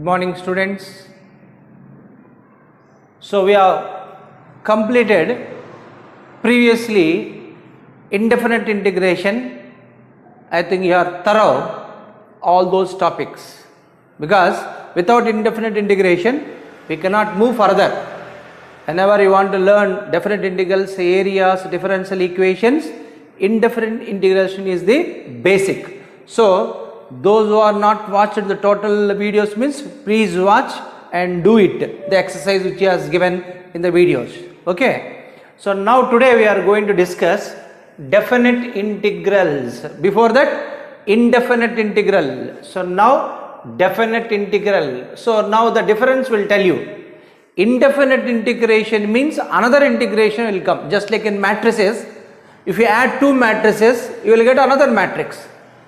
morning, students. So we have completed previously indefinite integration. I think you are thorough all those topics, because without indefinite integration we cannot move further. Whenever you want to learn definite integrals, areas, differential equations, indefinite integration is the basic. So those who are not watched the total videos means please watch and do it, the exercise which he has given in the videos. Okay. So now today we are going to discuss definite integrals. Before that, indefinite integral. So now definite integral. So now the difference will tell you. Indefinite integration means another integration will come, just like in matrices. If you add two matrices, you will get another matrix,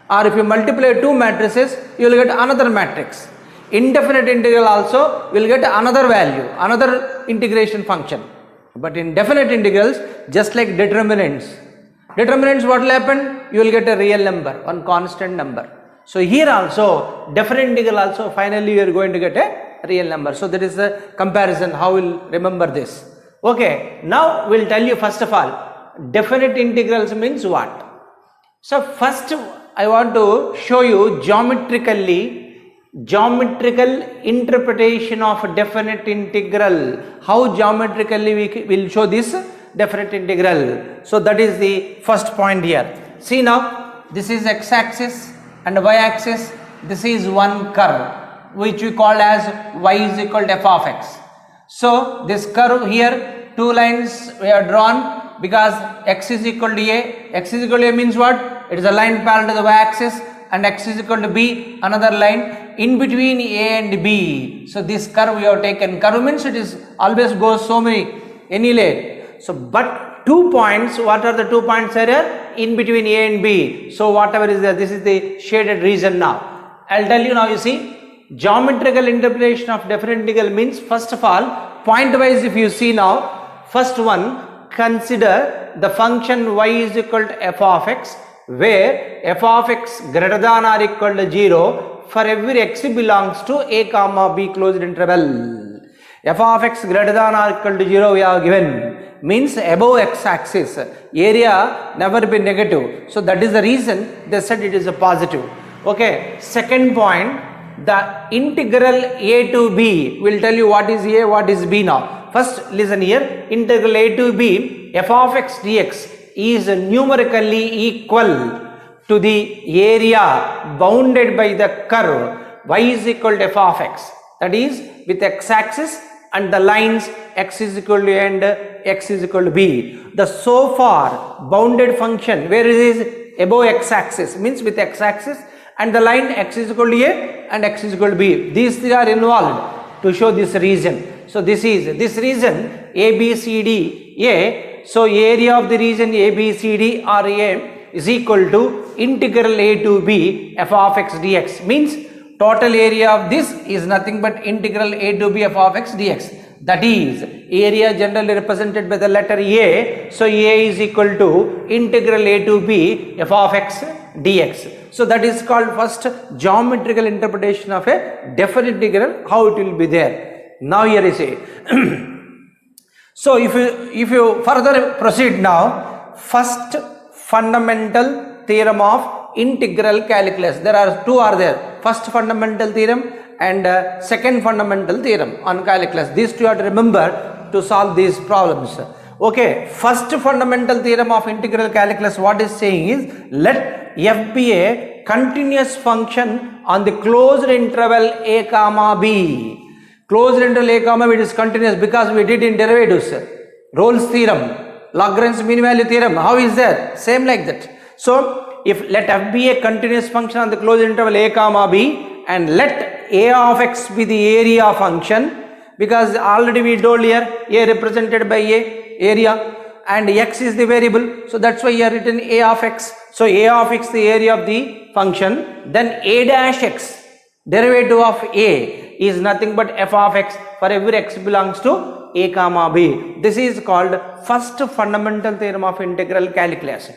or if you multiply two matrices, you will get another matrix. Indefinite integral also will get another value, another integration function. But in definite integrals, just like determinants, what will happen? You will get a real number, one constant number. So here also, definite integral also, finally you are going to get a real number. So that is the comparison, how we will remember this. Okay, now we will tell you first of all, definite integrals means what? So first I want to show you geometrical interpretation of definite integral. How geometrically we will show this definite integral. So that is the first point here. See now, this is x-axis and y-axis. This is one curve which we call as y is equal to f of x. So this curve here, two lines we have drawn, because x is equal to a. X is equal to a means what? It is a line parallel to the y-axis, and x is equal to b, another line in between a and b. So this curve we have taken. Curve means it is always goes so many, any lane. So but 2 points, what are the 2 points here? In between a and b. So whatever is there, this is the shaded region now. I'll tell you now, you see, geometrical interpretation of definite integral means, first of all, point wise if you see now, first one, consider the function y is equal to f of x, where f of x greater than or equal to 0 for every x belongs to a comma b closed interval. F of x greater than or equal to 0 we have given, means above x axis, area never be negative. So that is the reason they said it is a positive. Okay, second point, the integral a to b will tell you what is a, what is b now. First listen here, integral a to b, f of x dx is numerically equal to the area bounded by the curve y is equal to f of x, that is with x axis and the lines x is equal to a and x is equal to b. The so far bounded function where it is above x axis means with x axis and the line x is equal to a and x is equal to b. These three are involved to show this region. So this is this region a b c d a. So area of the region a b c d or a is equal to integral a to b f of x dx, means total area of this is nothing but integral a to b f of x dx. That is area generally represented by the letter a. So a is equal to integral a to b f of x dx. So that is called first geometrical interpretation of a definite integral, how it will be there. Now here is a so if you further proceed now, first fundamental theorem of integral calculus. There are two are there. First fundamental theorem and second fundamental theorem on calculus. These two you have to remember to solve these problems. Okay, first fundamental theorem of integral calculus, what is saying is, let f be a continuous function on the closed interval a comma b. Closed interval a comma b, it is continuous because we did in derivatives. Rolle's theorem, Lagrange's mean value theorem, how is that? Same like that. So if let f be a continuous function on the closed interval a comma b, and let a of x be the area function, because already we told here a represented by a area and x is the variable, so that's why here written a of x. So a of x the area of the function, then a dash x derivative of a is nothing but f of x for every x belongs to a comma b. This is called first fundamental theorem of integral calculus.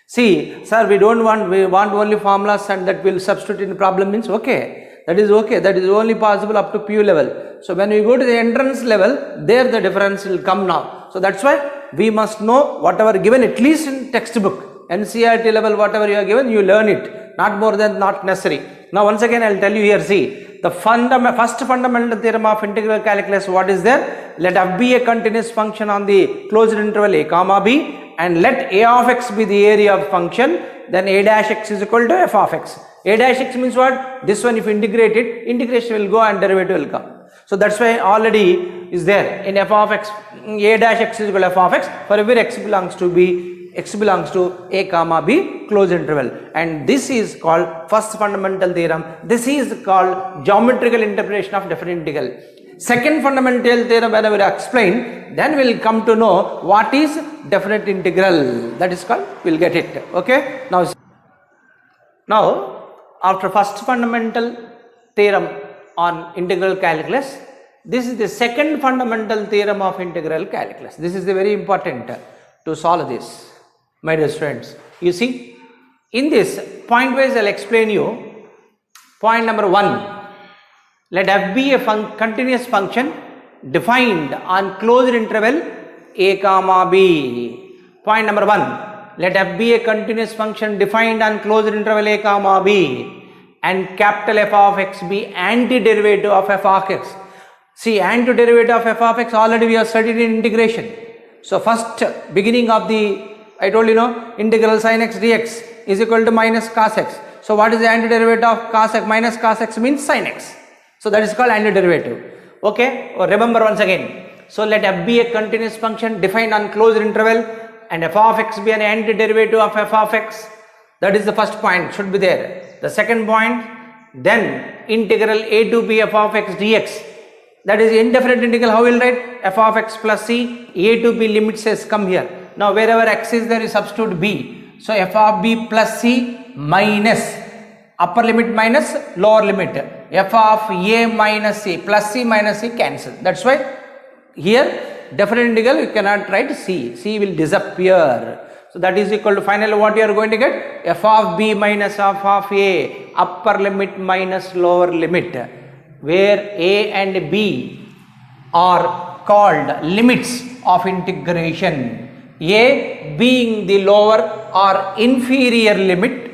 See, sir, we want only formulas and that will substitute in problem means okay. That is okay. That is only possible up to PU level. So when we go to the entrance level, there the difference will come now. So that's why we must know whatever given, at least in textbook, NCERT level, whatever you are given, you learn it. Not more than, not necessary. Now once again I will tell you here, see, the first fundamental theorem of integral calculus, what is there? Let f be a continuous function on the closed interval a comma b, and let a of x be the area of function, then a dash x is equal to f of x. A dash x means what? This one if you integrate it, integration will go and derivative will come. So that's why already is there in f of x, a dash x is equal to f of x for every x belongs to b, x belongs to a comma b closed interval, and this is called first fundamental theorem. This is called geometrical interpretation of definite integral. Second fundamental theorem, when I will explain, then we will come to know what is definite integral. That is called, we will get it. Okay. Now after first fundamental theorem on integral calculus, this is the second fundamental theorem of integral calculus. This is the very important to solve this, my dear students. You see, in this point wise I will explain you. Point number 1, let f be a continuous function defined on closed interval a comma b. Point number 1, let f be a continuous function defined on closed interval a comma b, and capital F of x be antiderivative of f of x. See, antiderivative of f of x already we have studied in integration. So first beginning of the, I told you know, integral sin x dx is equal to minus cos x. So what is the antiderivative of cos x? Minus cos x means sin x. So that is called antiderivative. Okay, or remember once again. So let f be a continuous function defined on closed interval, and f of x be an antiderivative of f of x. That is the first point, should be there. The second point, then integral a to b f of x dx, that is indefinite integral. How will write? F of x plus c, a to b limits has come here. Now wherever x is there, you substitute b. So f of b plus c minus upper limit minus lower limit, f of a minus c, plus c minus c cancel. That's why here definite integral you cannot write c, c will disappear. So that is equal to finally what you are going to get? F of b minus f of a, upper limit minus lower limit, where a and b are called limits of integration, a being the lower or inferior limit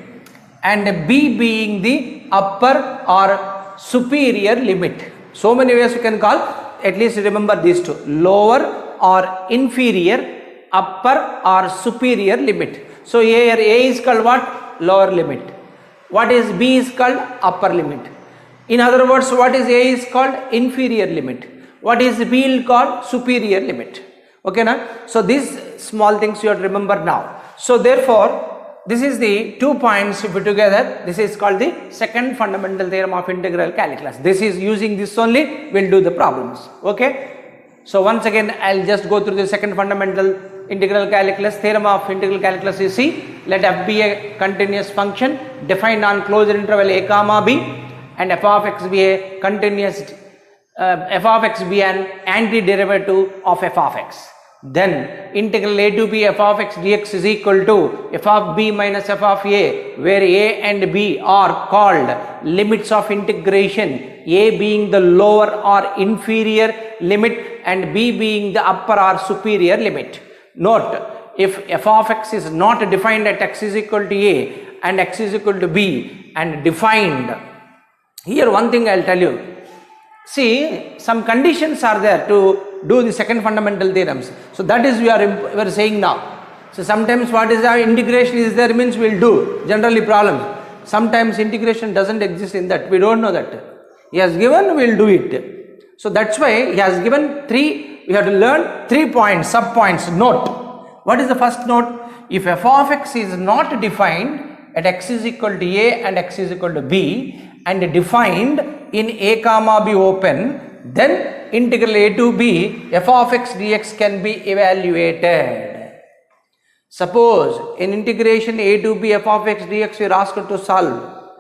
and b being the upper or superior limit. So many ways you can call, at least remember these two: lower or inferior, upper or superior limit. So here a is called what? Lower limit. What is b is called? Upper limit. In other words, what is a is called? Inferior limit. What is b is called? Superior limit. Okay now? So these small things you have to remember now. So therefore this is the 2 points put together. This is called the second fundamental theorem of integral calculus. This is using this only we will do the problems. Okay. So once again I will just go through the second fundamental integral calculus theorem of integral calculus. You see, let f be a continuous function defined on closed interval a comma b, and f of x be a continuous f of x be an antiderivative of f of x. Then integral a to b f of x dx is equal to f of b minus f of a, where a and b are called limits of integration, a being the lower or inferior limit and b being the upper or superior limit. Note, if f of x is not defined at x is equal to a and x is equal to b and defined, here one thing I will tell you. See, some conditions are there to do the second fundamental theorems. So that is we are saying now. So sometimes what is our integration is there means we will do generally problems. Sometimes integration doesn't exist in that. We don't know that. He has given, we will do it. So that's why he has given 3, we have to learn 3 points, sub points. Note. What is the first note? If f of x is not defined at x is equal to a and x is equal to b and defined in a comma b open, then integral a to b f of x dx can be evaluated. Suppose in integration a to b f of x dx we are asked to solve.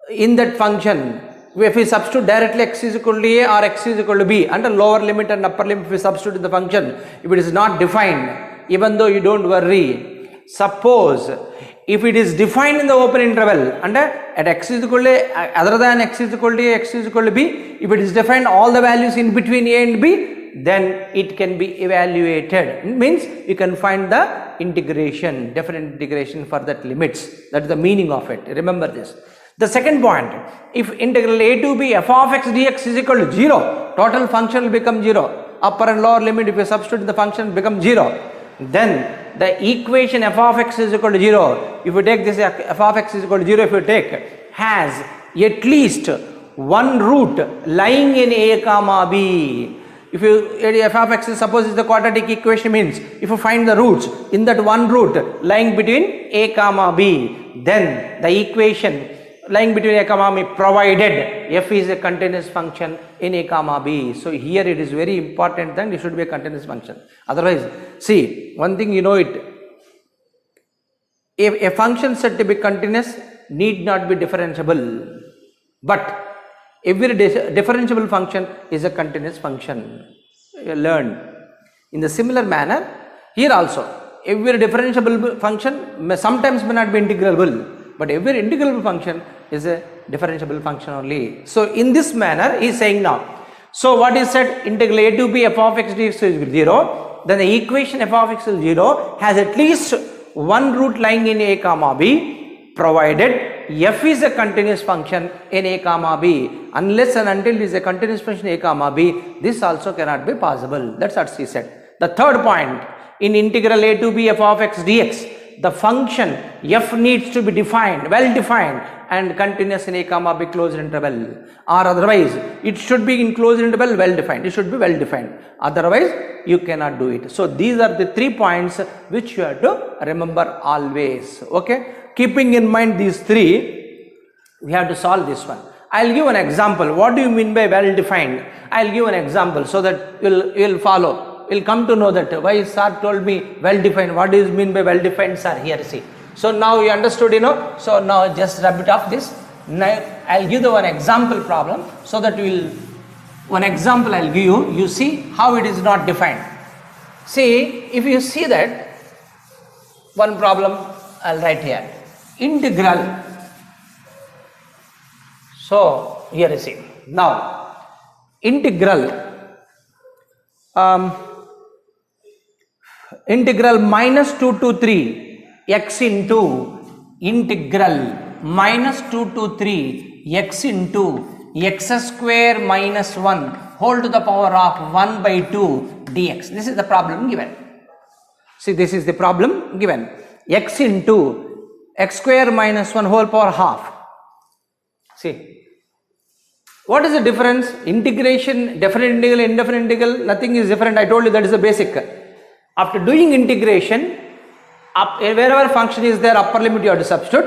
In that function, if we substitute directly x is equal to a or x is equal to b, under lower limit and upper limit if we substitute the function, if it is not defined, even though you don't worry. Suppose if it is defined in the open interval and at x is equal to other than x is equal to a, x is equal to b, if it is defined all the values in between a and b, then it can be evaluated. It means you can find the integration, definite integration for that limits. That is the meaning of it. Remember this. The second point, if integral a to b f of x dx is equal to 0, total function will become 0. Upper and lower limit, if you substitute the function, become 0. Then the equation f of x is equal to 0. If you take this f of x is equal to 0, if you take, has at least one root lying in a comma b. If you f of x is suppose is the quadratic equation, means if you find the roots in that one root lying between a comma b, then the equation lying between a comma b provided f is a continuous function in a comma b. So here it is very important that it should be a continuous function. Otherwise, see, one thing you know it, if a function said to be continuous need not be differentiable, but every differentiable function is a continuous function. You learn in the similar manner here also, every differentiable function sometimes may not be integrable, but every integrable function is a differentiable function only. So in this manner he is saying now, so what is said, integral a to b f of x dx is 0, then the equation f of x is 0 has at least one root lying in a comma b, provided f is a continuous function in a comma b. Unless and until it is a continuous function in a comma b, this also cannot be possible. That's what she said. The third point, in integral a to b f of x dx, the function f needs to be defined, well defined and continuous in a comma b closed interval, or otherwise it should be in closed interval well defined. It should be well defined, otherwise you cannot do it. So these are the 3 points which you have to remember always. Okay, keeping in mind these 3, we have to solve this one. I'll give an example. What do you mean by well defined? I'll give an example so that you'll follow. You'll come to know that why sir told me well defined. What do you mean by well defined, sir? Here, see. So now you understood, you know. So now just rub it off this. Now I'll give the one example problem so that one example I'll give you. You see how it is not defined. See, if you see that one problem, I'll write here. Integral. So here you see. Now integral. Integral minus 2 to 3 x into integral minus 2 to 3 x into x square minus 1 whole to the power of 1 by 2 dx. This is the problem given. See, this is the problem given. X into x square minus 1 whole power half. See, what is the difference? Integration, definite integral, indefinite integral, nothing is different. I told you that is the basic. After doing integration, wherever function is there, upper limit you have to substitute.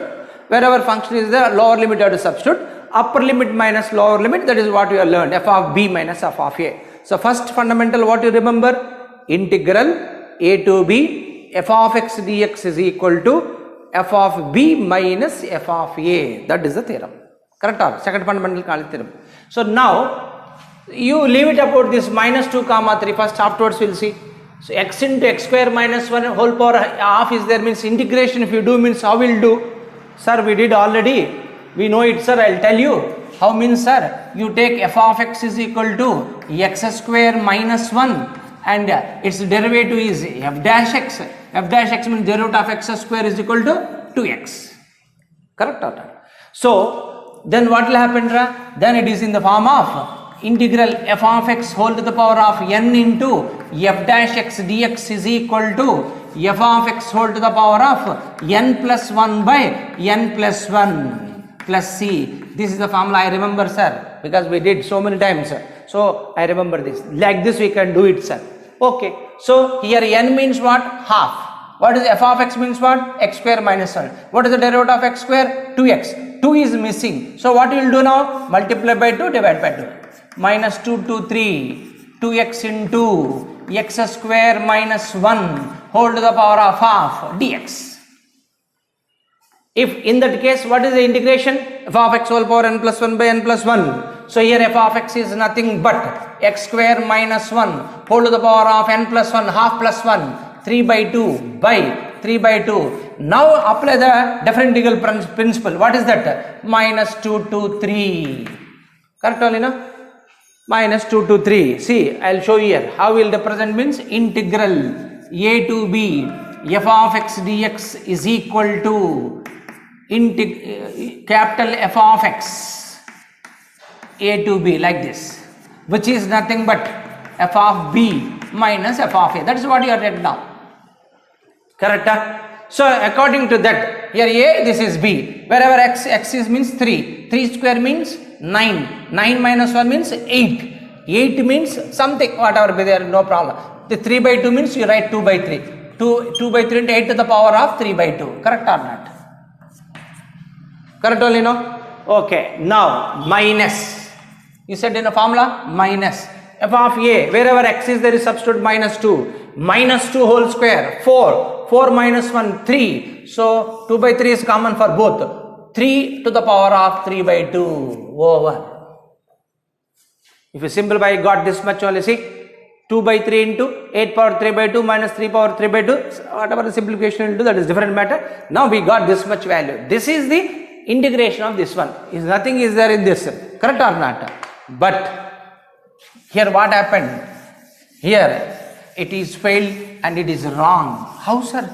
Wherever function is there, lower limit you have to substitute. Upper limit minus lower limit, that is what you have learned. F of b minus f of a. So first fundamental, what you remember? Integral a to b f of x dx is equal to f of b minus f of a. That is the theorem. Correct or? Second fundamental theorem. So now you leave it about this minus 2 comma 3. First afterwards we will see. So x into x square minus 1 whole power half is there, means integration if you do means how will do? Sir, we did already. We know it, sir. I'll tell you. How means, sir? You take f of x is equal to x square minus 1 and its derivative is f dash x. F dash x means derivative of x square is equal to 2x. Correct or not? So then what will happen? Then it is in the form of integral f of x whole to the power of n into f dash x dx is equal to f of x whole to the power of n plus 1 by n plus 1 plus c. This is the formula I remember, sir, because we did so many times, sir. So I remember this. Like this we can do it, sir. Okay. So here n means what? Half. What is f of x means what? X square minus 1. What is the derivative of x square? 2x. 2 is missing. So what you will do now? Multiply by 2, divide by 2. Minus 2 to 3, 2x into x square minus 1 whole to the power of half dx. If in that case, what is the integration? F of x whole power n plus 1 by n plus 1. So here f of x is nothing but x square minus 1 whole to the power of n plus 1 half plus 1 3 by 2 by 3 by 2. Now apply the definite integral principle. What is that? Minus 2 to 3. Correct only, no? Minus 2 to 3. See, I will show you here. How will represent means integral a to b f of x dx is equal to capital F of x a to b like this, which is nothing but f of b minus f of a. That is what you are written down. Correct? So according to that, here a, this is b. Wherever x is means 3. 3 square means 9. 9 minus 1 means 8. 8 means something, whatever be there, no problem. The 3 by 2 means you write 2 by 3. 2 by 3 into 8 to the power of 3 by 2. Correct or not? Correct only, no? Okay. Now minus. You said in a formula minus f of a. Wherever x is there is substitute minus 2. Minus 2 whole square 4. 4 minus 1 3. So 2 by 3 is common for both. 3 to the power of 3 by 2 over. If you simplify, you got this much only. See, 2 by 3 into 8 power 3 by 2 minus 3 power 3 by 2. Whatever the simplification will do, that is different matter. Now we got this much value. This is the integration of this one. Is nothing is there in this. Correct or not? But here what happened? Here it is failed and it is wrong. How, sir?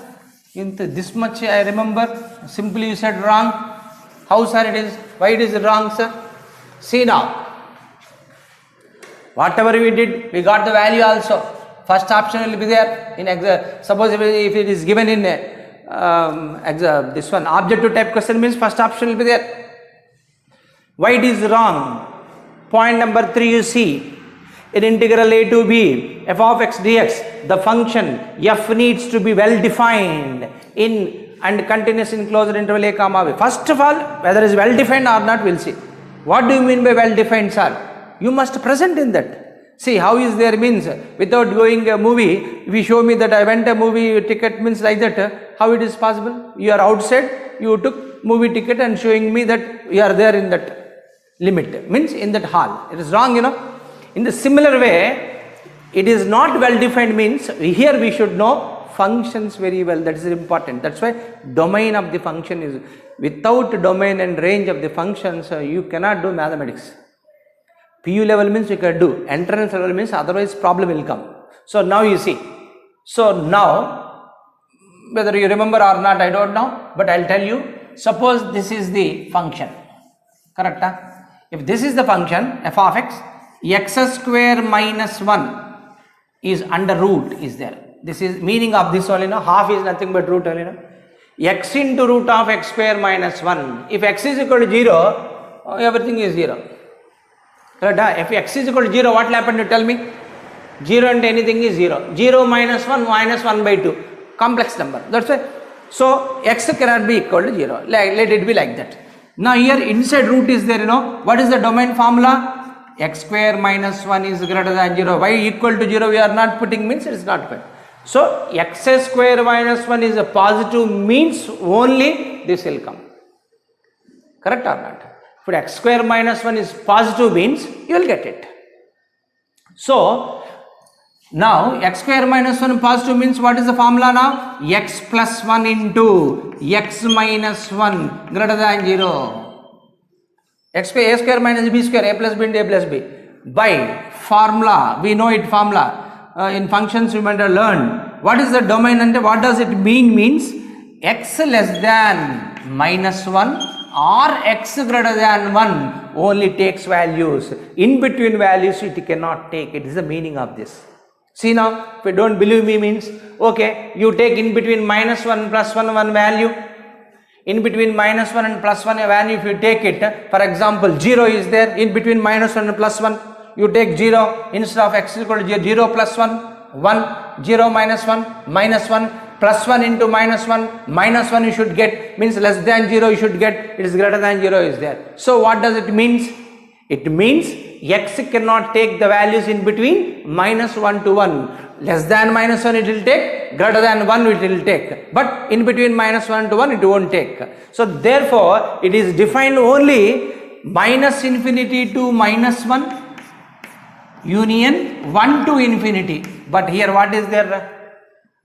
Into this much I remember. Simply you said wrong. How, sir, it is? Why it is wrong, sir? See now. Whatever we did, we got the value also. First option will be there in suppose if it is given in this one objective type question means first option will be there. Why it is wrong? Point number 3, you see, in integral a to b f of x dx, the function f needs to be well defined in and continuous in closed interval a comma b. First of all, whether it is well defined or not, we'll see. What do you mean by well defined, sir? You must present in that. See, how is there means without going a movie, if you show me that I went a movie ticket means like that, how it is possible? You are outside, you took movie ticket and showing me that you are there in that limit, means in that hall. It is wrong, you know. In the similar way, it is not well defined means here we should know functions very well. That is important. That's why domain of the function is, without domain and range of the functions, you cannot do mathematics. PU level means you can do, entrance level means otherwise problem will come. So now you see. So now, whether you remember or not, I don't know, but I'll tell you. Suppose this is the function. Correct? If this is the function f of x, x square minus 1 is under root is there. This is meaning of this only, no? Half is nothing but root only, no? X into root of x square minus 1. If x is equal to 0, everything is 0. If x is equal to 0, what will happen, to tell me? 0 and anything is 0. 0 minus 1 by 2. Complex number. That's why. So x cannot be equal to 0. Let it be like that. Now here inside root is there, you know. What is the domain formula? X square minus 1 is greater than 0. Why equal to 0 we are not putting means it is not good. So x square minus 1 is a positive means only this will come. Correct or not? If x square minus 1 is positive means you will get it. So now x square minus 1 positive means what is the formula now? X plus 1 into x minus 1 greater than 0. X square, a square minus b square, a plus b into a plus b. By formula, we know it formula. In functions you might have learned. What is the domain and what does it mean? Means x less than minus 1 or x greater than 1 only takes values. In between values it cannot take. It is the meaning of this. See now, if you don't believe me means, okay, you take in between minus 1 plus 1 one value. In between minus 1 and plus 1 a value, if you take it, for example 0 is there, in between minus 1 and plus 1, you take 0 instead of x equal to 0, 0 plus 1, 1, 0 minus 1, minus 1. Plus 1 into minus 1, minus 1 you should get, means less than 0 you should get, it is greater than 0 is there. So what does it means? It means x cannot take the values in between minus 1 to 1. Less than minus 1 it will take, greater than 1 it will take. But in between minus 1 to 1 it won't take. So therefore it is defined only minus infinity to minus 1, union 1 to infinity. But here what is there?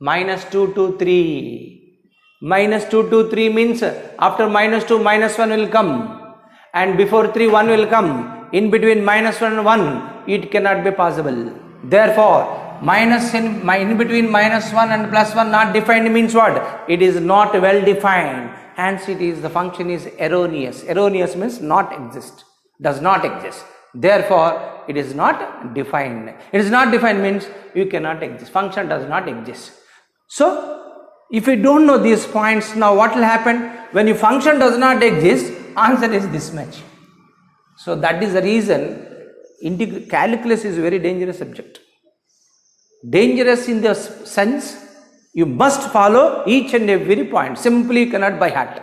Minus 2 to 3. Minus 2 to 3 means after minus 2, minus 1 will come. And before 3, 1 will come. In between minus 1 and 1, it cannot be possible. Therefore, minus in between minus 1 and plus 1 not defined means what? It is not well defined. Hence, the function is erroneous. Erroneous means not exist. Does not exist. Therefore, it is not defined. It is not defined means you cannot exist. Function does not exist. So, if you don't know these points, now what will happen? When your function does not exist, answer is this much. So, that is the reason calculus is a very dangerous subject. Dangerous in the sense you must follow each and every point. Simply you cannot by heart.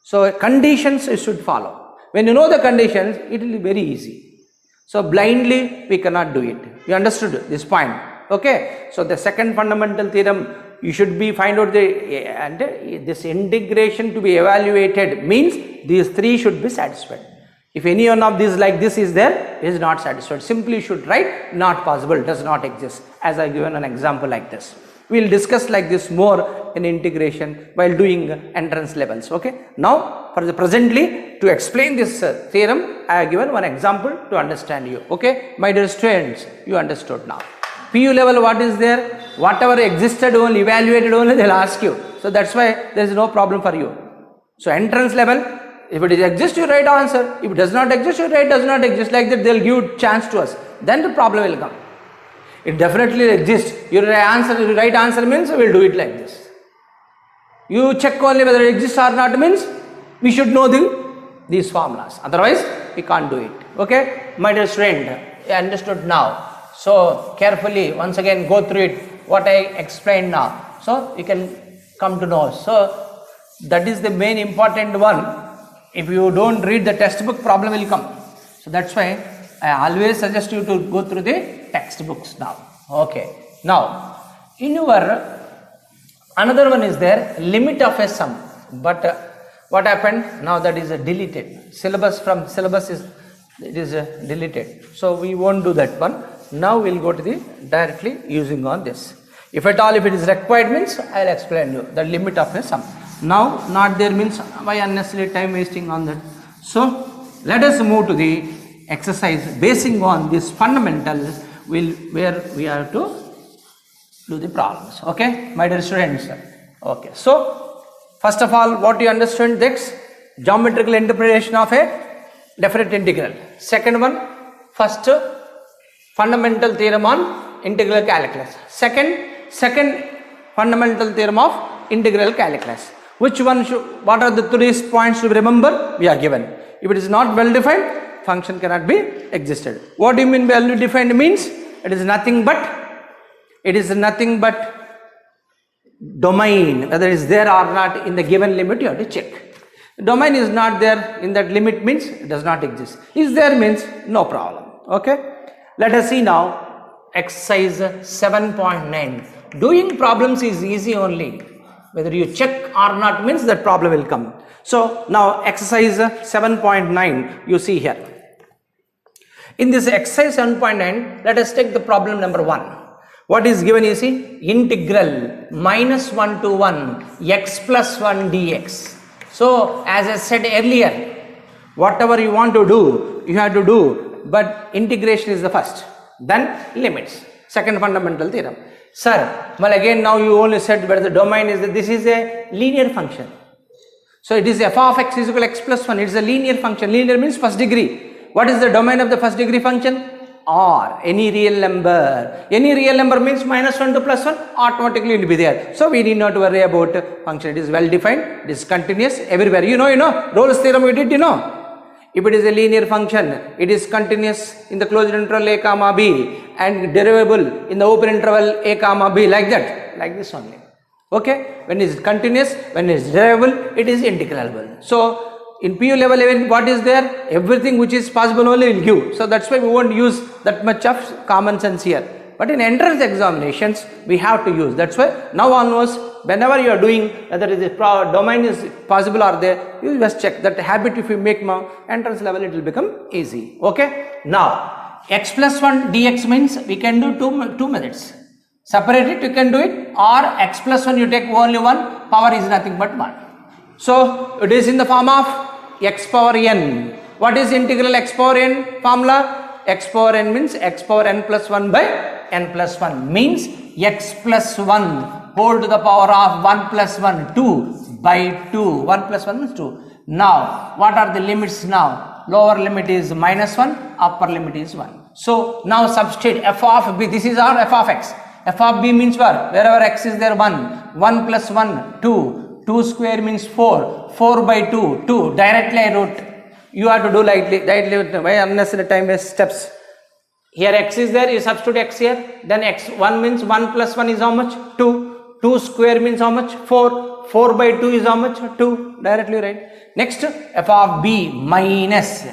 So, conditions you should follow. When you know the conditions, it will be very easy. So, blindly we cannot do it. You understood this point? Okay. So, the second fundamental theorem, you should be find out this integration to be evaluated means these three should be satisfied. If any one of these like this is there, it is not satisfied. Simply you should write not possible, does not exist, as I given an example like this. We will discuss like this more in integration while doing entrance levels. Okay. Now, for the presently to explain this theorem, I have given one example to understand you. Okay. My dear students, you understood now. PU level, what is there? Whatever existed only, evaluated only, they will ask you. So, that is why there is no problem for you. So, entrance level, if it exists, you write answer. If it does not exist, you write does not exist. Like that, they will give chance to us. Then the problem will come. It definitely exists. You write answer means we will do it like this. You check only whether it exists or not means we should know these formulas. Otherwise, we can't do it. Okay, my dear student, you understood now. So, carefully once again go through it, what I explained now. So, you can come to know. So, that is the main important one. If you don't read the textbook, problem will come. So, that's why I always suggest you to go through the textbooks now. Okay. Now, in your another one is there, limit of a sum. But what happened? Now that is deleted. Syllabus from syllabus is deleted. So, we won't do that one. Now, we will go to the directly using on this. If at all, if it is required means, I will explain you the limit of a sum. Now, not there means why unnecessary time wasting on that. So, let us move to the exercise basing on this fundamentals where we have to do the problems. Okay, my dear students. Okay, so first of all, what you understand, this geometrical interpretation of a definite integral. Second one, first fundamental theorem on integral calculus. Second fundamental theorem of integral calculus. Which one what are the three points to remember? We are given. If it is not well defined, function cannot be existed. What do you mean by well defined means? It is nothing but domain, whether it is there or not in the given limit, you have to check. Domain is not there in that limit means it does not exist. Is there means no problem. Okay. Let us see now exercise 7.9. Doing problems is easy only. Whether you check or not means that problem will come. So, now exercise 7.9 you see here. In this exercise 7.9, let us take the problem number 1. What is given you see? Integral minus 1 to 1 x plus 1 dx. So, as I said earlier, whatever you want to do, you have to do, but integration is the first, then limits, second fundamental theorem. Sir, well again now you only said where the domain is, this is a linear function. So, it is f of x is equal to x plus 1, it is a linear function. Linear means first degree. What is the domain of the first degree function? R, any real number. Any real number means minus 1 to plus 1 automatically will be there. So, we need not worry about function. It is well defined, it is continuous everywhere. You know, Rolle's theorem we did, If it is a linear function, it is continuous in the closed interval a comma b and derivable in the open interval a comma b, like that, like this only. Okay, when it is continuous, when it is derivable, it is integrable. So, in PU level even what is there? Everything which is possible only will give. So, that is why we won't use that much of common sense here. But in entrance examinations, we have to use. That is why now onwards, whenever you are doing, whether the domain is possible or there, you just check that habit. If you make entrance level, it will become easy. Okay. Now, x plus 1 dx means we can do two methods. Separate it, you can do it, or x plus 1 you take only one, power is nothing but 1. So it is in the form of x power n. What is integral x power n formula? X power n means x power n plus 1 by n plus 1 means x plus 1 whole to the power of 1 plus 1 2 by 2. 1 plus 1 is 2. Now what are the limits now? Lower limit is minus 1, upper limit is 1. So now substitute f of b. This is our f of x. F of b means what? Wherever x is there 1. 1 plus 1 2. 2 square means 4. 4 by 2 2. Directly I wrote. You have to do lightly by unnecessary time waste steps. Here x is there, you substitute x here. Then x 1 means 1 plus 1 is how much? 2. 2 square means how much? 4. 4 by 2 is how much? 2. Directly write. Next f of b minus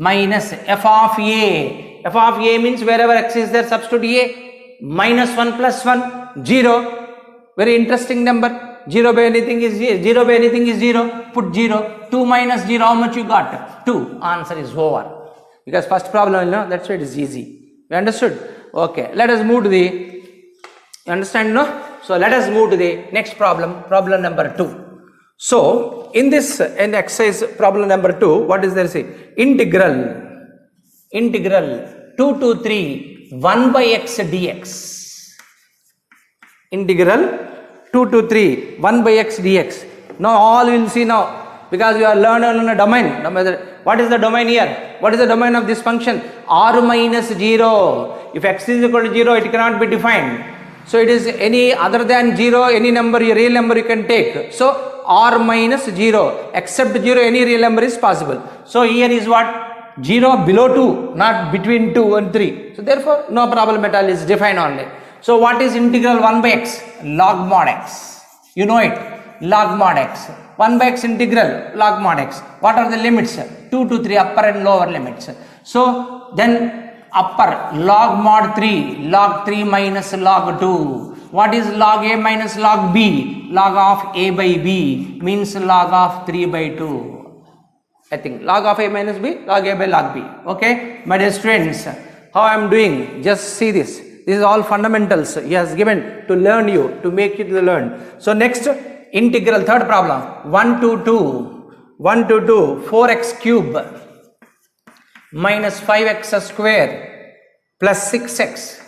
f of a. F of a means wherever x is there substitute a. Minus 1 plus 1 0. Very interesting number. 0 by anything is 0 by anything is 0. Put 0. 2 minus 0, how much you got? 2. Answer is over. Because first problem, you know, that's why it is easy. You understood? Okay. Let us move to the. You understand, no? So let us move to the next problem. Problem number 2. So in this in exercise problem number 2, what is there? Say integral 2 to 3 1 by x dx. Integral 2 to 3 1 by x dx. Now all you will see now, because you are learning on a domain. What is the domain here? What is the domain of this function? R minus 0. If x is equal to 0, it cannot be defined. So it is any other than 0, any number, a real number you can take. So R minus 0, except 0, any real number is possible. So here is what? 0 below 2, not between 2 and 3. So therefore no problem at all, is defined only. So what is integral 1 by x? Log mod x. You know it. Log mod x. 1 by x integral log mod x. What are the limits? 2 to 3 upper and lower limits. So then upper log mod 3, log 3 minus log 2. What is log a minus log b? Log of a by b means log of 3 by 2. I think log of a minus b, log a by log b. Okay, my dear students, how I am doing? Just see this. This is all fundamentals he has given to learn you, to make you to learn. So next, integral, third problem, 1 to 2, 4x cube minus 5x square plus 6x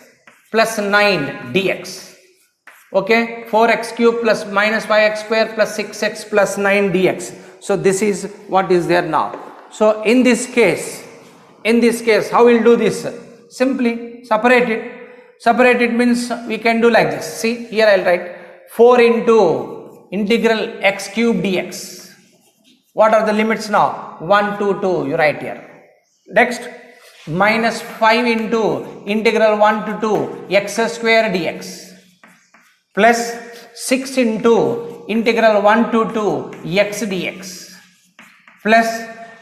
plus 9 dx. Okay, 4x cube plus minus 5x square plus 6x plus 9 dx. So this is what is there now. So in this case, how we'll do this? Simply separate it. Separate it means we can do like this. See, here I'll write 4 into integral x cube dx. What are the limits now? 1 to 2, you write here. Next, minus 5 into integral 1 to 2 x square dx. Plus 6 into integral 1 to 2 x dx. Plus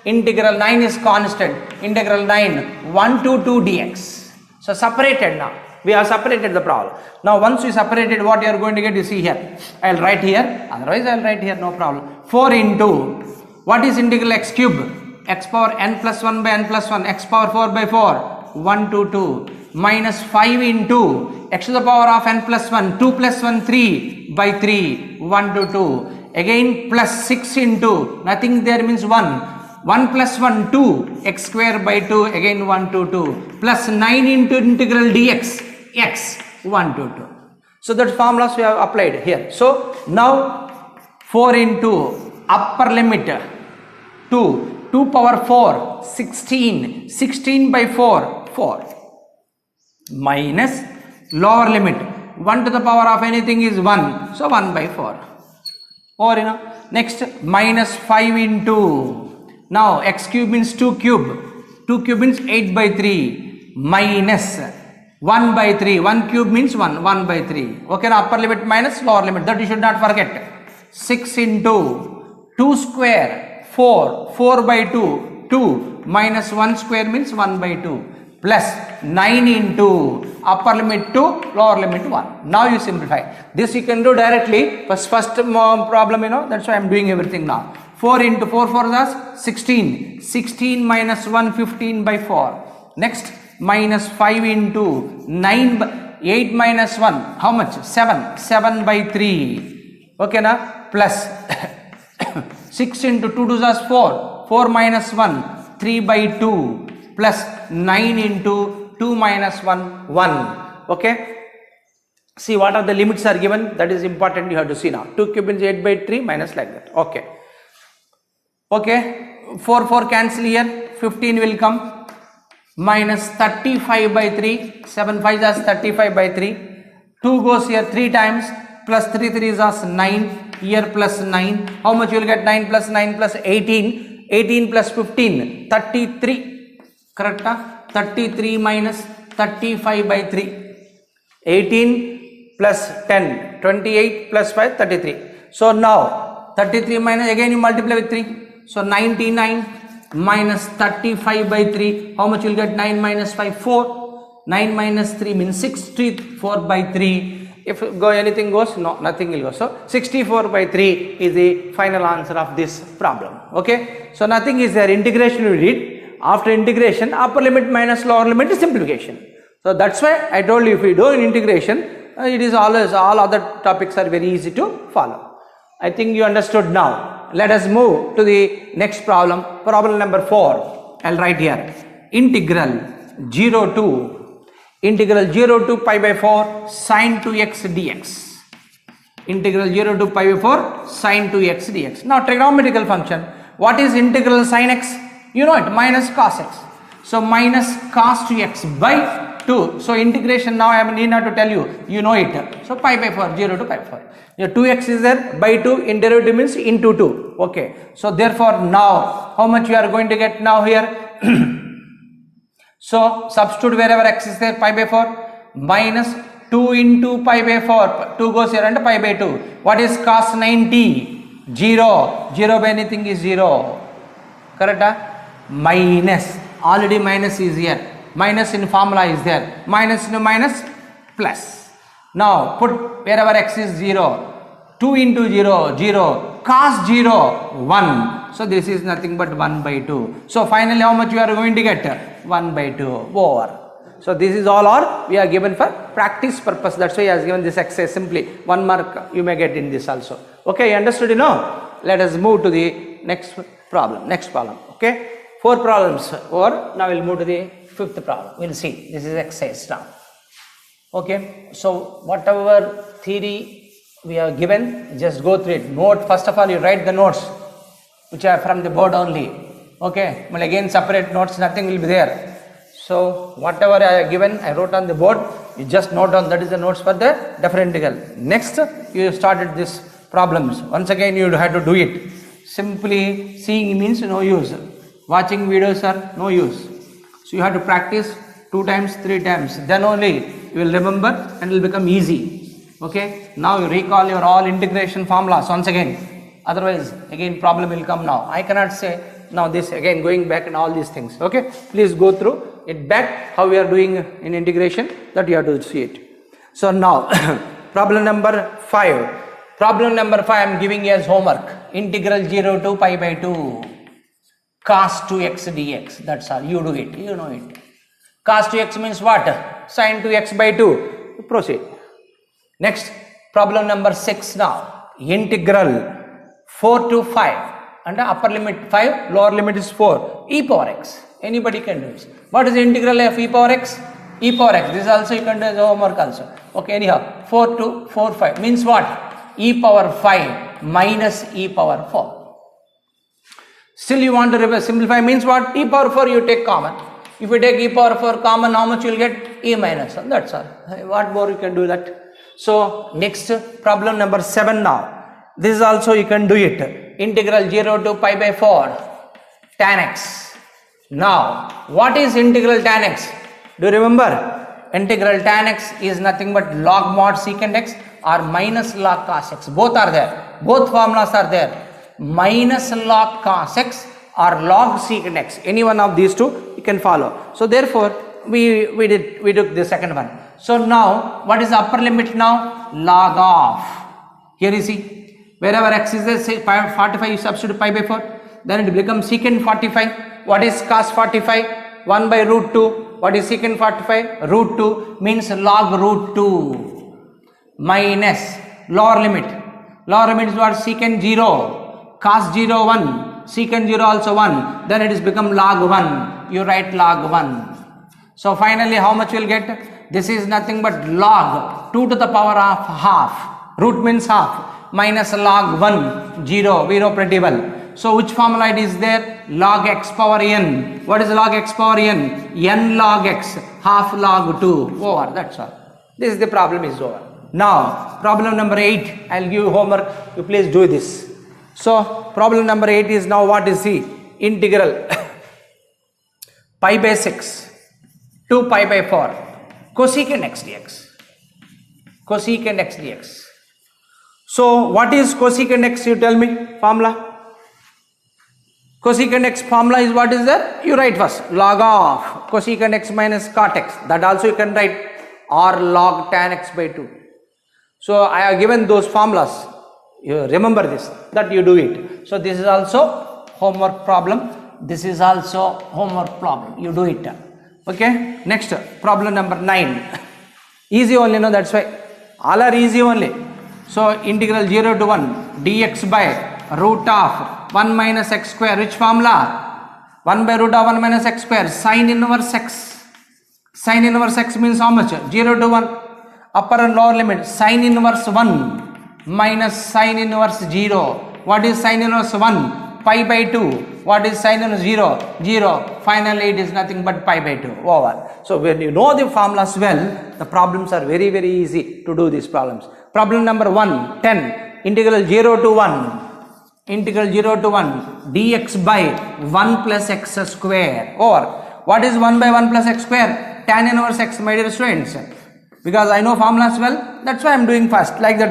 integral 9 is constant. Integral 9 1 to 2 dx. So separated now. We have separated the problem. Now once we separated, what you are going to get, you see here. I will write here. Otherwise I will write here, no problem. 4 into, what is integral x cube? X power n plus 1 by n plus 1. X power 4 by 4. 1 to 2. Minus 5 into x to the power of n plus 1. 2 plus 1 3 by 3. 1 to 2. Again plus 6 into, nothing there means 1. 1 plus 1 2 x square by 2, again 1 to 2 plus 9 into integral dx x 1 to 2. So that formulas we have applied here. So now 4 into upper limit 2 power 4 16 by 4 minus lower limit 1 to the power of anything is 1, so 1 by 4. Or you know, next minus 5 into, now x cube means 2 cube. 2 cube means 8 by 3 minus 1 by 3. 1 cube means 1 by 3. Okay, now upper limit minus lower limit. That you should not forget. 6 into 2 square 4 by 2 minus 1 square means 1 by 2 plus 9 into upper limit 2, lower limit 1. Now you simplify. This you can do directly. First problem, you know, that's why I am doing everything now. 4 into 4 is 16. 16 minus 1, 15 by 4. Next, minus 5 into 8 minus 1. How much? 7. 7 by 3. Okay, now plus 6 into 2 to is 4, 4 minus 1, 3 by 2 plus 9 into 2 minus 1, 1. Okay. See what are the limits are given, that is important, you have to see now. 2 cube means 8 by 3 minus like that. Okay. Okay. 4, 4 cancel here, 15 will come, minus 35 by 3, 7 5 is 35 by 3, 2 goes here 3 times, plus 3 3 is 9, here plus 9, how much you will get? 9 plus 9 plus 18, 18 plus 15, 33, correct? 33 minus 35 by 3, 18 plus 10, 28 plus 5, 33. So now 33 minus, again you multiply with 3, so 99 minus 35 by 3, how much you will get? 9 minus 5, 4, 9 minus 3 means 64 by 3. If go anything goes, no, nothing will go. So 64 by 3 is the final answer of this problem. Okay. So nothing is there. Integration we did. After integration, upper limit minus lower limit is simplification. So that's why I told you, if we do in integration, it is always, all other topics are very easy to follow. I think you understood now. Let us move to the next problem. Problem number 4. I'll write here. Integral 0 to pi by 4 sine 2x dx. Integral 0 to pi by 4 sine 2x dx. Now trigonometrical function. What is integral sine x? You know it, minus cos x. So minus cos 2x by 2. So integration now I need not to tell you, you know it. So pi by 4, 0 to pi by 4. Your 2x is there, by 2 in derivative means into 2. Okay. So therefore now how much you are going to get now here? So substitute wherever x is there, pi by 4 minus 2 into pi by 4, 2 goes here and pi by 2. What is cos 90? 0, 0 by anything is 0, correct? Minus, already minus is here, minus in formula is there, minus into minus plus. Now put wherever x is 0, 2 into 0, 0, cos 0, 1. So this is nothing but 1 by 2. So finally how much you are going to get? 1 by 2 over. So this is all, or we are given for practice purpose. That's why he has given this exercise. Simply 1 mark you may get in this also. Okay, you understood, you know? Let us move to the next problem. Okay, 4 problems over. Now we'll move to the 5th problem. We'll see. This is exercise now. Okay, so whatever theory we have given, just go through it. Note, first of all you write the notes which are from the board only. Okay, but again separate notes, nothing will be there. So whatever I have given, I wrote on the board, you just note down, that is the notes for the definite integral. Next you started these problems. Once again you had to do it. Simply seeing means no use. Watching videos are no use. So you have to practice 2 times, 3 times. Then only you will remember and it will become easy. Okay. Now you recall your all integration formulas once again. Otherwise again problem will come now. I cannot say now this again going back and all these things. Okay. Please go through it back how we are doing in integration, that you have to see it. So now problem number 5. Problem number 5 I am giving you as homework. Integral 0 to pi by 2 cos 2x dx. That's all. You do it. You know it. Cos 2x means what? Sin 2x by 2. Proceed. Next, problem number 6 now. Integral 4 to 5. And the upper limit 5, lower limit is 4. E power x. Anybody can do this. What is the integral of e power x? E power x. This also you can do as homework also. Okay, anyhow. 4 to 4, 5. Means what? E power 5 minus e power 4. Still you want to simplify, means what? E power 4 you take common. If you take e power 4 common, how much you will get? E minus 1. That's all. What more you can do that? So next problem number 7 now. This is also you can do it. Integral 0 to pi by 4 tan x. Now what is integral tan x? Do you remember? Integral tan x is nothing but log mod secant x or minus log cos x. Both are there. Both formulas are there. Minus log cos x or log secant x. Any one of these two you can follow. So therefore we took the second one. So now what is the upper limit now? Log of. Here you see. Wherever x is there, say 45, you substitute pi by 4. Then it becomes secant 45. What is cos 45? 1 by root 2. What is secant 45? Root 2 means log root 2 minus lower limit. Logarithm means what? Secant 0, cos 0 1, secant 0 also 1, then it is become log 1. You write log 1. So finally how much you will get? This is nothing but log 2 to the power of half, root means half, minus log 1, 0, we know pretty well. So which formula it is there? Log x power n. What is log x power n? N log x, half log 2, over, that's all. This is the problem is over. Now problem number 8, I will give you homework, you please do this. So problem number 8 is now what is the integral pi by 6 to pi by 4 cosecant x dx. Cosecant x dx. So what is cosecant x, you tell me, formula? Cosecant x formula is what is there? You write first log of cosecant x minus cot x, that also you can write, or log tan x by 2. So I have given those formulas, you remember this, that you do it. So this is also homework problem, this is also homework problem, you do it. Okay, next problem number 9, easy only, no, that's why all are easy only. So integral 0 to 1 dx by root of 1 minus x square, which formula? 1 by root of 1 minus x square, sine inverse x. Sine inverse x means how much? 0 to 1, upper and lower limit, sine inverse 1 minus sine inverse 0. What is sine inverse 1? Pi by 2. What is sine inverse 0? 0. Finally it is nothing but pi by 2, over. So when you know the formulas well, the problems are very easy to do these problems. Problem number 1, 10, integral 0 to 1. Integral 0 to 1 dx by 1 plus x square, or what is 1 by 1 plus x square? Tan inverse x, my dear students, because I know formulas well, that's why I am doing fast like that.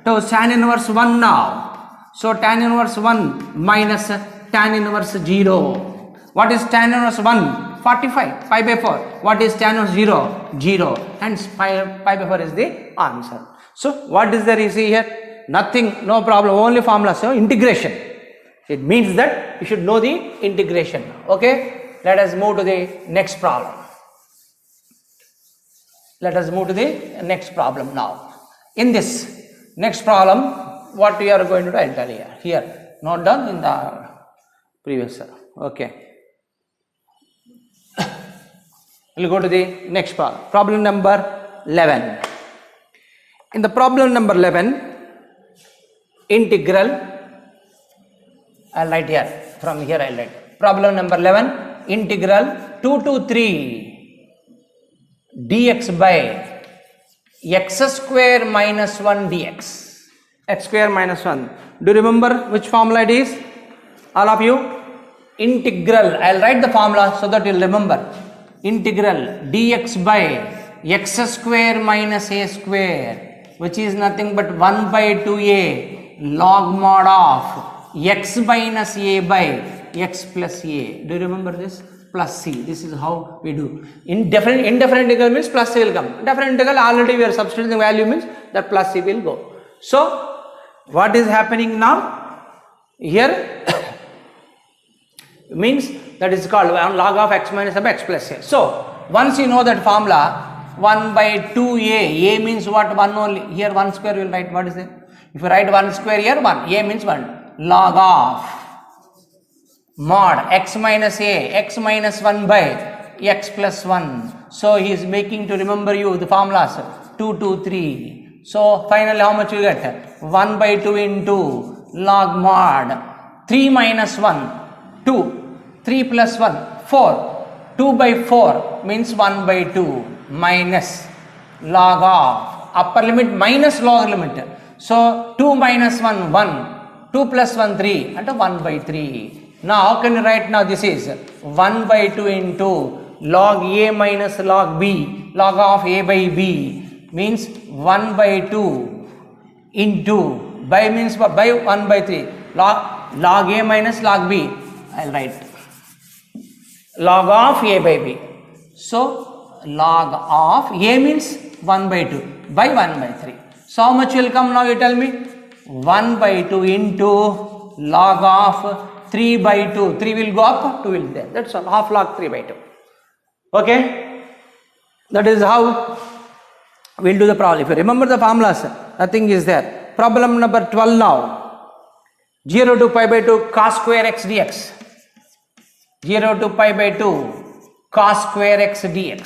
So tan inverse 1 now, so tan inverse 1 minus tan inverse 0. What is tan inverse 1? 45, pi by 4. What is tan inverse 0? 0, hence pi by 4 is the answer. So what is there you see here? Nothing, no problem, only formula, so integration. It means that you should know the integration. Okay, let us move to the next problem. Let us move to the next problem now. In this next problem, what we are going to do, I will tell you here, not done in the previous. Okay, we will go to the next problem. Problem number 11. In the problem number 11, integral, I will write here, from here I will write, problem number 11, integral 2 to 3 dx by x square minus 1 dx, x square minus 1. Do you remember which formula it is? All of you? Integral, I will write the formula so that you will remember. Integral dx by x square minus a square, which is nothing but 1 by 2a log mod of x minus a by x plus a. Do you remember this? Plus c. This is how we do. Indefinite integral means plus c will come. Definite integral already we are substituting the value, means that plus c will go. So what is happening now? Here means that is called log of x minus a by x plus a. So once you know that formula, 1 by 2a, a means what? 1 only. Here 1 square we will write. What is it? If you write 1 square here, 1, a means 1, log of mod x minus a, x minus 1 by x plus 1. So he is making to remember you the formulas 2, 2, 3. So finally how much you get? 1 by 2 into log mod 3 minus 1, 2, 3 plus 1, 4, 2 by 4 means 1 by 2 minus log of upper limit minus lower limit. So 2 minus 1, 1, 2 plus 1, 3, and 1 by 3. Now how can you write now? This is 1 by 2 into log a minus log b, log of a by b means 1 by 2 into, by means by 1 by 3, log a minus log b, I will write log of a by b. So log of a means 1 by 2 by 1 by 3. So how much will come now, you tell me? 1 by 2 into log of 3 by 2. 3 will go up, 2 will be there. That's all. Half log 3 by 2. Okay? That is how we will do the problem. If you remember the formulas, nothing is there. problem number 12 now. 0 to pi by 2 cos square x dx. 0 to pi by 2 cos square x dx.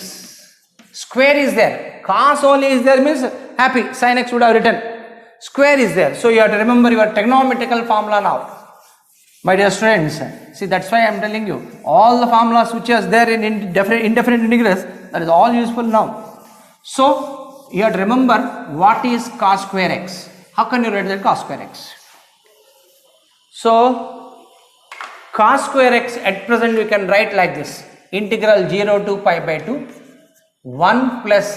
Square is there. Cos only is there means happy. Sin x would have written. Square is there. So you have to remember your trigonometrical formula now. My dear students, see, that's why I am telling you, all the formulas which is there in indefinite integrals, that is all useful now. So, you have to remember what is cos square x. How can you write that cos square x? So, cos square x at present we can write like this. Integral 0 to pi by 2, 1 plus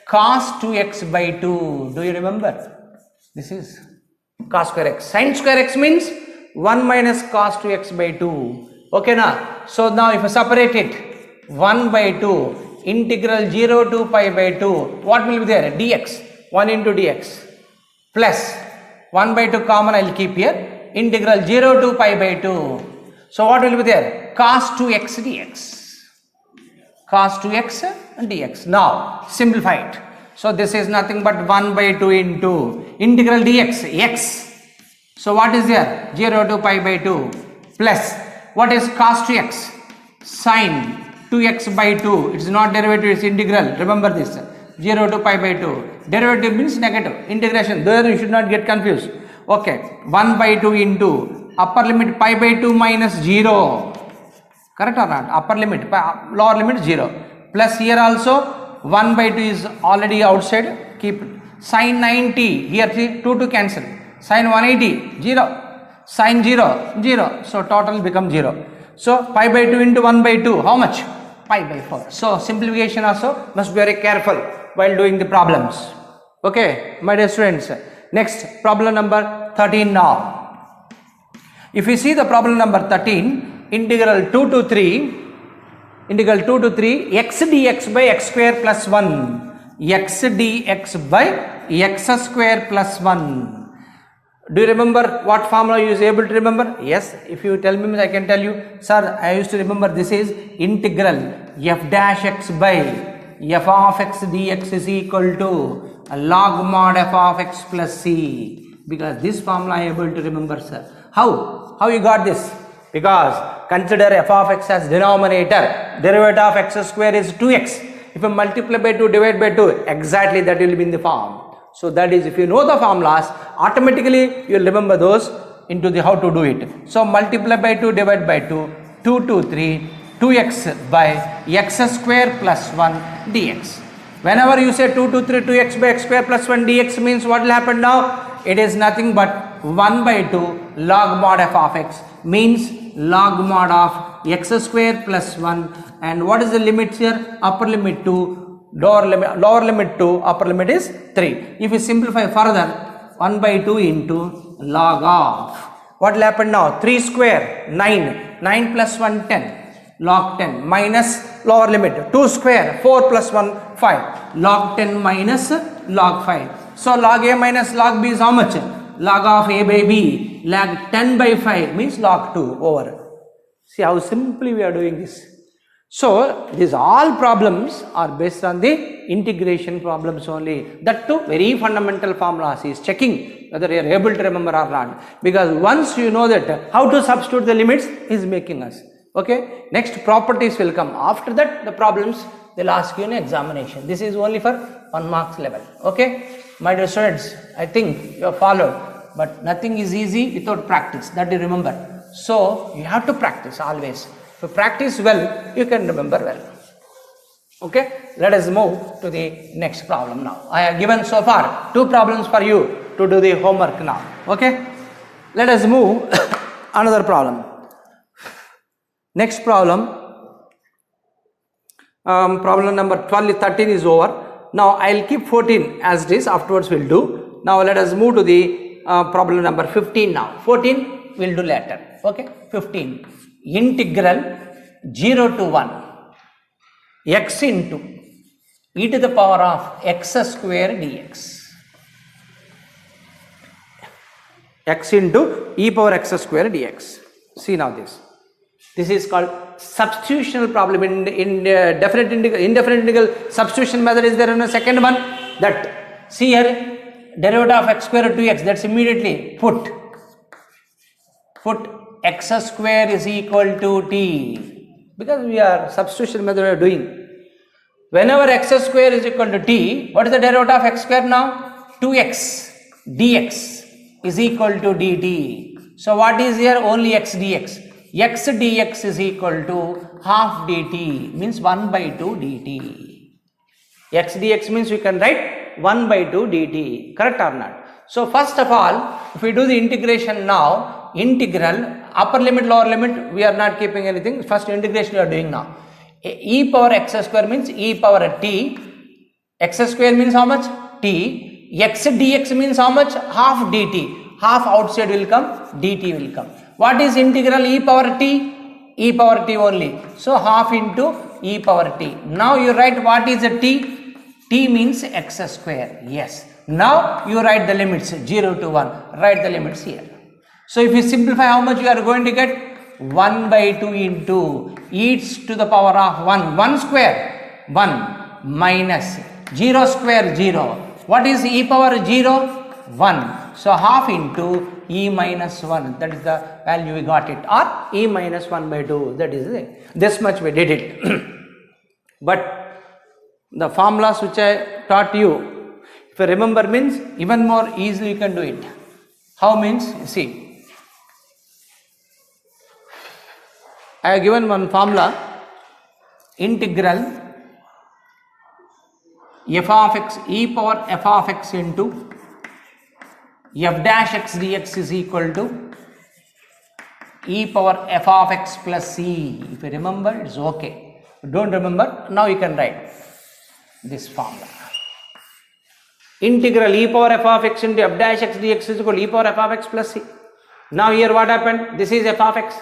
cos 2x by 2. Do you remember? This is cos square x. Sin square x means 1 minus cos 2x by 2. Okay now. So now if you separate it, 1 by 2, integral 0 to pi by 2, what will be there? Dx, 1 into dx, plus 1 by 2 common I will keep here, integral 0 to pi by 2. So what will be there? Cos 2x dx. Cos 2x dx. Now simplify it. So this is nothing but 1 by 2 into integral dx, x. So what is there? 0 to pi by 2 plus what is cos 2x? Sin 2x by 2. It is not derivative, it is integral. Remember this. 0 to pi by 2. Derivative means negative. Integration. There you should not get confused. Okay. 1 by 2 into upper limit pi by 2 minus 0. Correct or not? Upper limit, lower limit 0. Plus here also 1 by 2 is already outside. Keep it. Sin 90. Here 2 to cancel. Sin 180, 0, sin 0, 0, so total becomes 0. So pi by 2 into 1 by 2, how much? Pi by 4. So simplification also must be very careful while doing the problems. Okay, my dear students. Next, problem number 13 now. If you see the problem number 13, integral 2 to 3, x dx by x square plus 1, x dx by x square plus 1. Do you remember what formula you is able to remember? Yes, if you tell me, I can tell you, sir, I used to remember this is integral f dash x by f of x dx is equal to log mod f of x plus c. Because this formula I am able to remember, sir. How? How you got this? Because consider f of x as denominator, derivative of x square is 2x. If you multiply by 2, divide by 2, exactly that will be in the form. So that is, if you know the formulas, automatically you will remember those into the how to do it. So multiply by 2, divide by 2, 2 to 3, 2x by x square plus 1 dx. Whenever you say 2 to 3, 2x by x square plus 1 dx means what will happen now? It is nothing but 1 by 2 log mod f of x means log mod of x square plus 1. And what is the limit here? Upper limit 2. Lower limit 2, upper limit is 3. If you simplify further, 1 by 2 into log of, what will happen now? 3 square, 9, 9 plus 1, 10, log 10 minus lower limit, 2 square, 4 plus 1, 5, log 10 minus log 5. So log a minus log b is how much? Log of a by b, log 10 by 5 means log 2 over. See how simply we are doing this. So, these all problems are based on the integration problems only. That too, very fundamental formulas. He is checking whether you are able to remember or not. Because once you know that how to substitute the limits, he is making us. Okay. Next, properties will come. After that, the problems they will ask you in examination. This is only for 1 marks level. Okay. My dear students, I think you have followed. But nothing is easy without practice. That you remember. So, you have to practice always. If you practice well, you can remember well. Okay, let us move to the next problem now. I have given so far 2 problems for you to do the homework now. Okay, let us move another problem. Next problem, problem number 12, 13 is over. Now I will keep 14 as it is, afterwards we will do. Now let us move to the problem number 15 now. 14 we will do later. Okay, 15. Integral 0 to 1 x into e to the power of x square dx. X into e power x square dx. See now this. This is called substitutional problem. In indefinite integral substitution method is there in a second one. That see here derivative of x square 2x, that's immediately put x square is equal to t, because we are substitution method we are doing. Whenever x square is equal to t, what is the derivative of x square now? 2x dx is equal to dt. So what is here? Only x dx. X dx is equal to half dt, means 1 by 2 dt. X dx means we can write 1 by 2 dt, correct or not? So first of all, if we do the integration now, integral, upper limit, lower limit, we are not keeping anything. First integration we are doing now. E power x square means e power t. X square means how much? T. X dx means how much? Half dt. Half outside will come, dt will come. What is integral e power t? E power t only. So half into e power t. Now you write what is a t? T means x square. Yes. Now you write the limits 0 to 1. Write the limits here. So if you simplify, how much you are going to get? 1 by 2 into e to the power of 1. 1 square 1 minus 0 square 0. What is e power 0? 1. So half into e minus 1. That is the value we got it. Or e minus 1 by 2. That is it. This much we did it. But the formulas which I taught you, if you remember, means even more easily you can do it. How means? See, I have given one formula, integral f of x e power f of x into f dash x dx is equal to e power f of x plus c. If you remember, it's okay. If you don't remember, now you can write this formula. Integral e power f of x into f dash x dx is equal to e power f of x plus c. Now here what happened? This is f of x.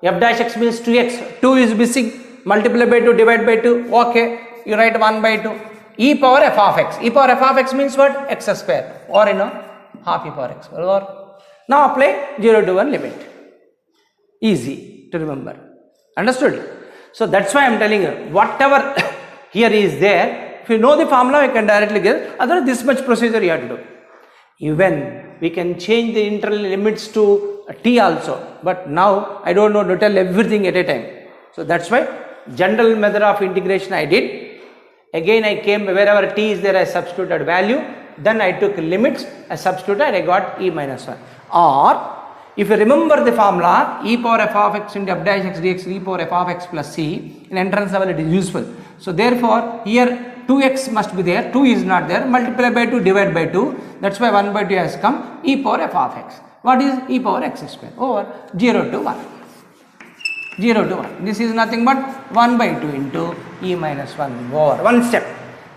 F dash x means 2x. 2 is missing. Multiply by 2, divide by 2. Okay. You write 1 by 2. E power f of x. E power f of x means what? X square. Or half e power x. Or now apply 0 to 1 limit. Easy to remember. Understood? So that's why I am telling you, whatever here is there, if you know the formula, you can directly get. Otherwise, this much procedure you have to do. Even we can change the internal limits to t also, but now I don't know to tell everything at a time. So that's why general method of integration I did. Again I came wherever t is there, I substituted value, then I took limits, I substituted, I got e minus 1. Or if you remember the formula, e power f of x into f dash x dx e power f of x plus c, in entrance level it is useful. So therefore here 2x must be there, 2 is not there, multiply by 2, divide by 2, that's why 1 by 2 has come, e power f of x. What is e power x square? Over 0 to 1. 0 to 1. This is nothing but 1 by 2 into e minus 1 over one step.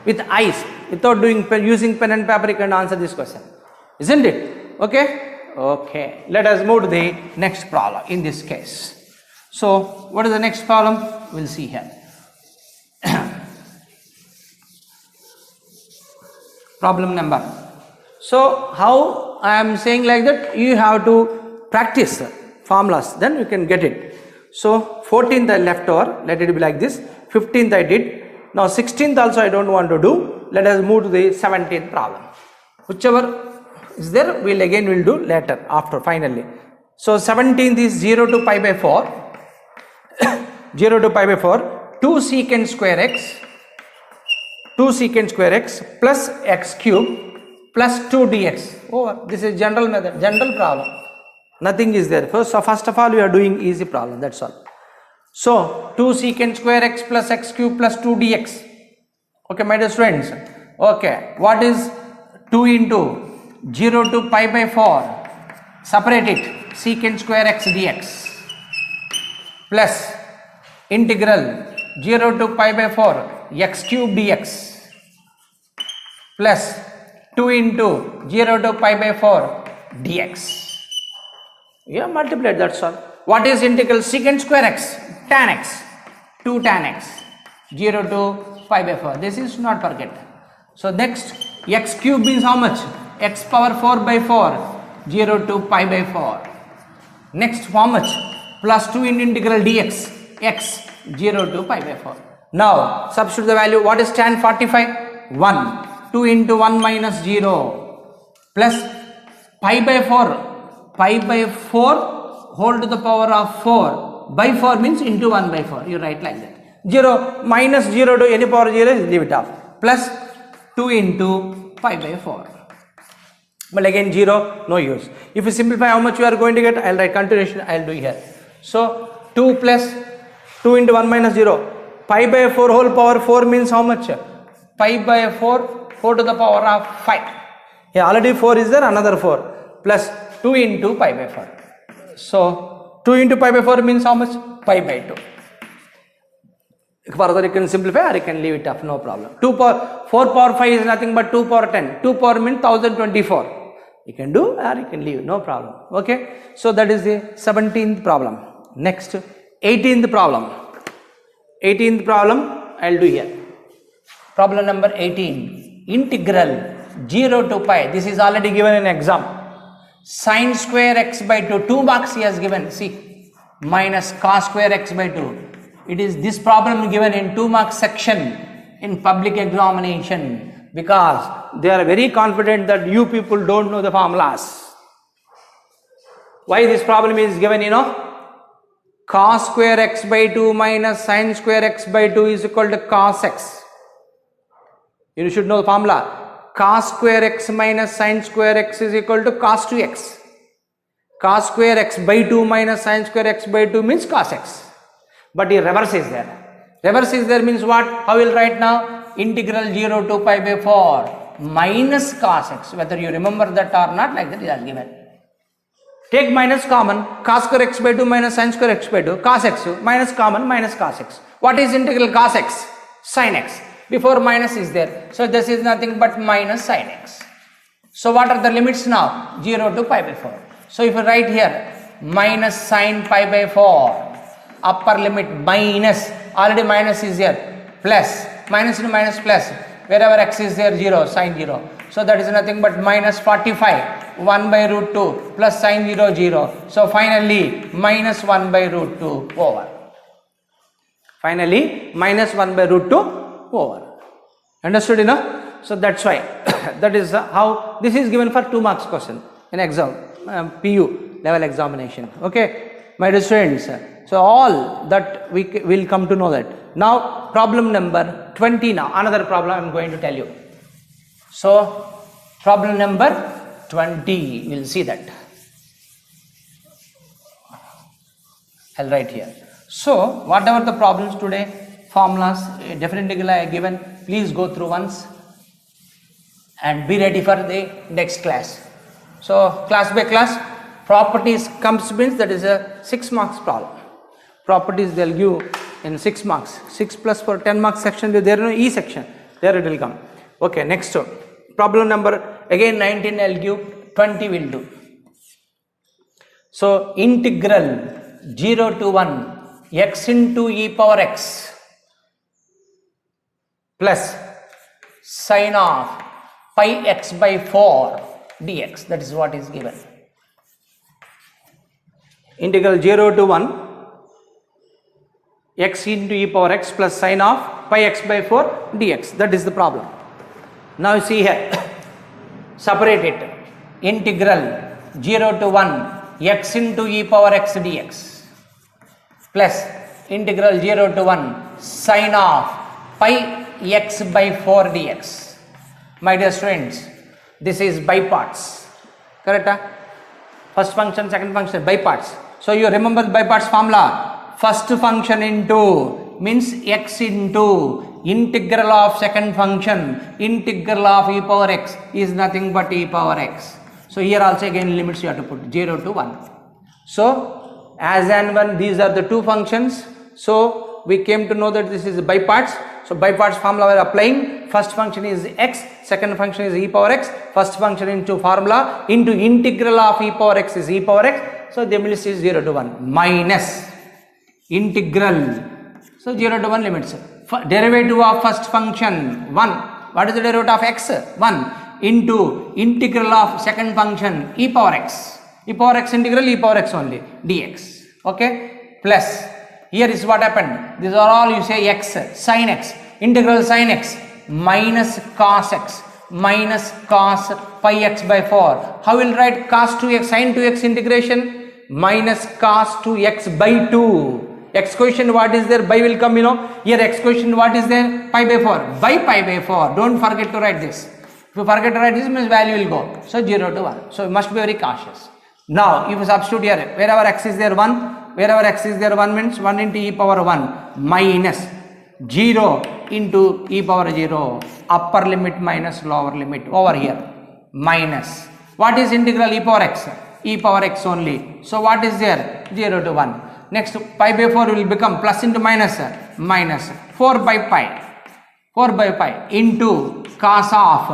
With eyes, without using pen and paper, you can answer this question. Isn't it? Okay? Okay. Let us move to the next problem in this case. So, what is the next problem? We'll see here. Problem number. So, how I am saying like that, you have to practice formulas, then you can get it. So, 14th I left over, let it be like this. 15th I did. Now, 16th also I don't want to do. Let us move to the 17th problem. Whichever is there, we'll do later, after, finally. So, 17th is 0 to pi by 4. 0 to pi by 4. 2 secant square x. 2 secant square x plus x cube plus 2 dx. Oh, this is general method, general problem. Nothing is there. So first of all, we are doing easy problem, that's all. So 2 secant square x plus x cube plus 2 dx. Okay, my dear students. Okay, what is 2 into 0 to pi by 4? Separate it. Secant square x dx plus integral 0 to pi by 4 x cube dx plus 2 into 0 to pi by 4 dx. Yeah, multiply, that's all. What is integral secant square x? Tan x. 2 tan x. 0 to pi by 4. This is not forget. So next, x cube means how much? X power 4 by 4. 0 to pi by 4. Next, how much? Plus 2 in integral dx. X 0 to pi by 4. Now, substitute the value. What is tan 45? 1. 2 into 1 minus 0. plus pi by 4 whole to the power of 4 by 4 means into 1 by 4. You write like that. 0 minus 0 to any power 0 is leave it off. Plus 2 into pi by 4. But again 0, no use. If you simplify how much you are going to get, I will write continuation, I will do here. So 2 plus 2 into 1 minus 0. Pi by 4 whole power 4 means how much? Pi by 4 to the power of 5. Yeah, already 4 is there, another 4 plus 2 into pi by 4. So 2 into pi by 4 means how much? Pi by 2. Further you can simplify or you can leave it off, no problem. 4 power 5 is nothing but 2 power 10. 2 power means 1024. You can do or you can leave, no problem. Okay. So that is the 17th problem. Next, 18th problem. 18th problem I will do here. Problem number 18. Integral 0 to pi. This is already given in exam. Sin square x by 2. 2 marks he has given. See. Minus cos square x by 2. It is this problem given in 2 marks section in public examination because they are very confident that you people don't know the formulas. Why this problem is given, you know? Cos square x by 2 minus sin square x by 2 is equal to cos x. You should know the formula. Cos square x minus sin square x is equal to cos 2x. Cos square x by 2 minus sin square x by 2 means cos x. But the reverse is there. Reverse is there means what? How will write now? Integral 0 to pi by 4 minus cos x. Whether you remember that or not, like that is given. Take minus common. Cos square x by 2 minus sin square x by 2. Cos x minus common minus cos x. What is integral cos x? Sin x. Before minus is there. So this is nothing but minus sin x. So what are the limits now? 0 to pi by 4. So if you write here minus sin pi by 4. Upper limit minus, already minus is here, plus, minus into minus plus, wherever x is there 0, sin 0. So that is nothing but minus 45, 1 by root 2 plus sin 0, 0. So finally minus 1 by root 2 over. Finally minus 1 by root 2 over. Understood, you know? So that's why, that is how, this is given for 2 marks question in exam, PU level examination. Okay, my dear students. So all that we will come to know that. Now problem number 20 now. Another problem I am going to tell you. So problem number 20. We will see that. I'll write here. So whatever the problems today, formulas, definite integral I have given, please go through once and be ready for the next class. So class by class, properties comes means that is a 6 marks problem. Properties they will give in 6 marks. 6 plus for 10 marks section, there is no E section. There it will come. Okay, next problem number again 19 I will give, 20 will do. So integral 0 to 1 x into e power x plus sin of pi x by 4 dx. That is what is given. Integral 0 to 1 x into e power x plus sin of pi x by 4 dx. That is the problem. Now you see here, separate it. Integral 0 to 1 x into e power x dx plus integral 0 to 1 sin of pi x by 4 dx. My dear students, this is by parts. Correct? First function, second function, by parts. So you remember the by parts formula. First function into means x into integral of second function, integral of e power x is nothing but e power x. So here also again limits you have to put 0 to 1. So as and when these are the two functions, so we came to know that this is by parts. So by parts formula we are applying. First function is x, second function is e power x. First function into formula into integral of e power x is e power x. So the limits is 0 to 1 minus integral. So 0 to 1 limits. Derivative of first function 1. What is the derivative of x? 1 into integral of second function e power x. E power x integral e power x only dx. Okay. Plus here is what happened. These are all you say x, sin x, integral sin x minus cos x minus cos pi x by 4. How will write cos 2x sin 2x integration? Minus cos 2x by 2. X quotient what is there? By will come, Here x quotient what is there? Pi by 4. By pi by 4. Don't forget to write this. If you forget to write this, means value will go. So 0 to 1. So you must be very cautious. Now if you substitute here, wherever x is there 1, wherever x is there 1 means 1 into e power 1 minus 0 into e power 0, upper limit minus lower limit over here, minus, what is integral e power x? E power x only. So what is there? 0 to 1. Next pi by 4 will become plus into minus, minus 4 by pi into cos of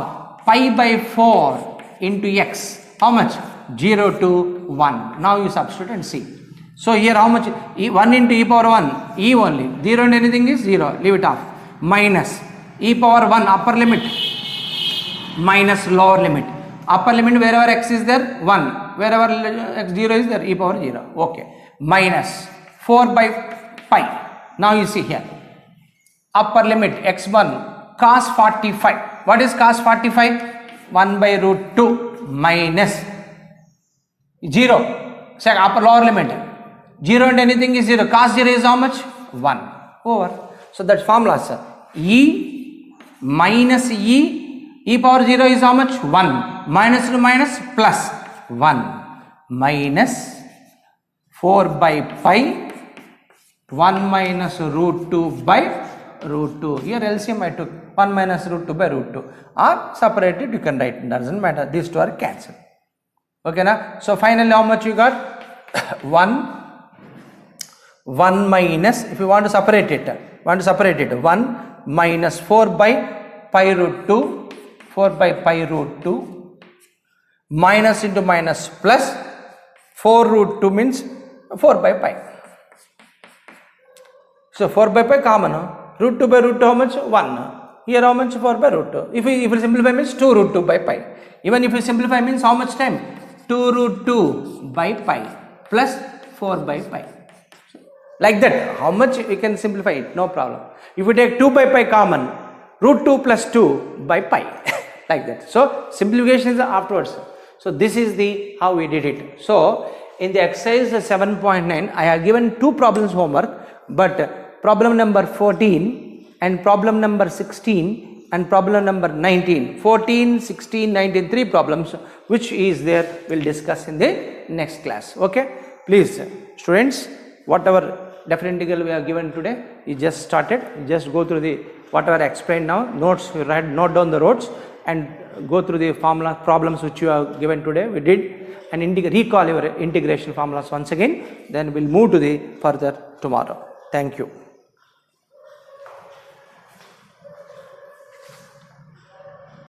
pi by 4 into x. How much? 0 to 1. Now you substitute and see. So here how much? 1 into e power 1, e only. 0 and anything is 0. Leave it off. Minus e power 1 upper limit minus lower limit. Upper limit wherever x is there 1. Wherever x0 is there e power 0. Okay. Minus 4 by pi. Now you see here. Upper limit x1 cos 45. What is cos 45? 1 by root 2 minus 0. Say upper lower limit. 0 and anything is 0. Cos 0 is how much? 1. Over. So that formula, sir. E minus e power 0 is how much? 1. Minus to minus plus 1. Minus 4 by pi 1 minus root 2 by root 2. Here LCM I took 1 minus root 2 by root 2. Or separated you can write. It doesn't matter. These two are cancelled. Okay na? So finally how much you got? 1 minus, if you want to separate it, 1 minus 4 by pi root 2, 4 by pi root 2, minus into minus plus 4 root 2 means 4 by pi. So 4 by pi common, root 2 by root 2 how much? 1. Here how much? 4 by root 2. If you simplify means 2 root 2 by pi. Even if you simplify means how much time? 2 root 2 by pi plus 4 by pi. Like that, how much we can simplify it? No problem. If you take 2 by pi common, root 2 plus 2 by pi. Like that. So simplification is afterwards. So this is the how we did it. So in the exercise 7.9, I have given 2 problems homework, but problem number 14 and problem number 16 and problem number 19, 14, 16, 19, 3 problems which is there, we'll discuss in the next class. Okay, please students, whatever definite integral we have given today, you just started, just go through the whatever I explained now, notes, you write, note down the notes and go through the formula problems which you have given today, we did, and recall your integration formulas once again, then we'll move to the further tomorrow. Thank you.